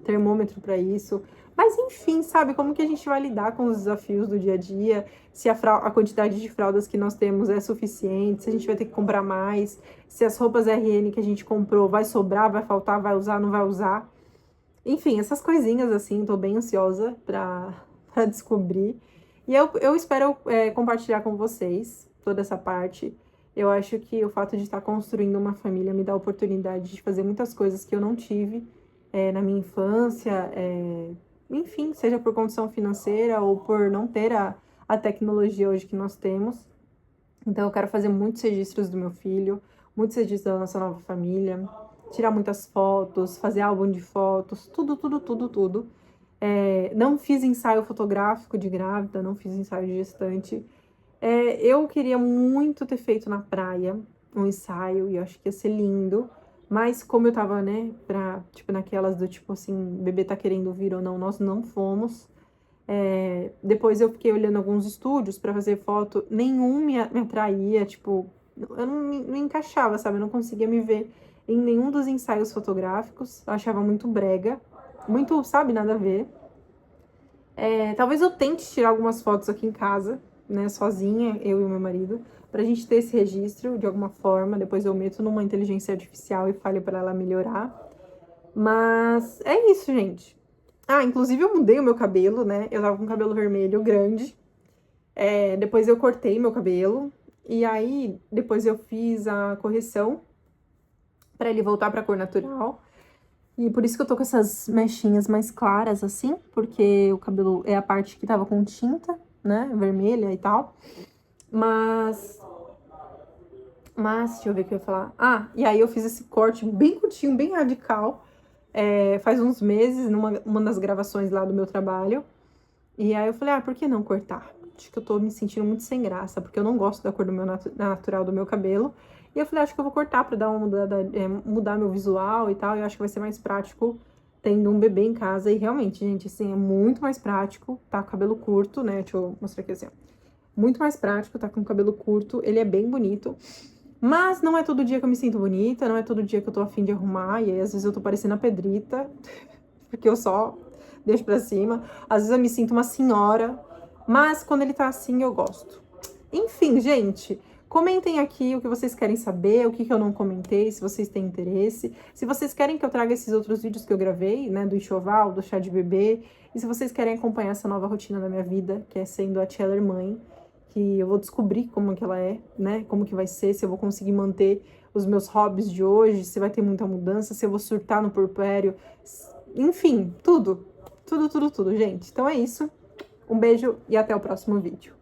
termômetro para isso. Mas enfim, sabe como que a gente vai lidar com os desafios do dia a dia? Se a quantidade de fraldas que nós temos é suficiente, se a gente vai ter que comprar mais, se as roupas RN que a gente comprou vai sobrar, vai faltar, vai usar, não vai usar. Enfim, essas coisinhas assim, tô bem ansiosa pra descobrir. E eu espero compartilhar com vocês toda essa parte. Eu acho que o fato de estar construindo uma família me dá a oportunidade de fazer muitas coisas que eu não tive na minha infância, enfim, seja por condição financeira ou por não ter a tecnologia hoje que nós temos. Então, eu quero fazer muitos registros do meu filho, muitos registros da nossa nova família, tirar muitas fotos, fazer álbum de fotos, tudo, tudo, tudo, tudo. Não fiz ensaio fotográfico de grávida, não fiz ensaio de gestante. Eu queria muito ter feito na praia um ensaio, e eu acho que ia ser lindo, Mas como eu tava, né, tipo, naquelas do tipo assim, bebê tá querendo vir ou não, nós não fomos. Depois eu fiquei olhando alguns estúdios pra fazer foto, nenhum me atraía, tipo, eu não encaixava, sabe? Eu não conseguia me ver em nenhum dos ensaios fotográficos, eu achava muito brega, muito, sabe, nada a ver. Talvez eu tente tirar algumas fotos aqui em casa, né, sozinha, eu e o meu marido, pra gente ter esse registro de alguma forma. Depois eu meto numa inteligência artificial e falho pra ela melhorar. Mas é isso, gente. Ah, inclusive eu mudei o meu cabelo, né? Eu tava com cabelo vermelho grande. Depois eu cortei meu cabelo. E aí, depois eu fiz a correção pra ele voltar pra cor natural. E por isso que eu tô com essas mechinhas mais claras, assim, porque o cabelo é a parte que tava com tinta, né, vermelha e tal. Mas, deixa eu ver o que eu ia falar. Ah, e aí eu fiz esse corte bem curtinho, bem radical, faz uns meses, numa das gravações lá do meu trabalho. E aí eu falei, por que não cortar? Acho que eu tô me sentindo muito sem graça, porque eu não gosto da cor do meu natural do meu cabelo. E eu falei, acho que eu vou cortar pra dar uma mudada, mudar meu visual e tal. Eu acho que vai ser mais prático tendo um bebê em casa. E realmente, gente, assim, é muito mais prático, tá com cabelo curto, né? Deixa eu mostrar aqui assim, ó. Muito mais prático, tá com o cabelo curto, ele é bem bonito. Mas não é todo dia que eu me sinto bonita, não é todo dia que eu tô afim de arrumar, e aí às vezes eu tô parecendo a Pedrita, porque eu só deixo pra cima. Às vezes eu me sinto uma senhora, mas quando ele tá assim eu gosto. Enfim, gente, comentem aqui o que vocês querem saber, o que eu não comentei, se vocês têm interesse. Se vocês querem que eu traga esses outros vídeos que eu gravei, né, do enxoval, do chá de bebê, e se vocês querem acompanhar essa nova rotina da minha vida, que é sendo a Cheller mãe, que eu vou descobrir como que ela é, né, como que vai ser, se eu vou conseguir manter os meus hobbies de hoje, se vai ter muita mudança, se eu vou surtar no puerpério, enfim, tudo, gente. Então é isso. Um beijo e até o próximo vídeo.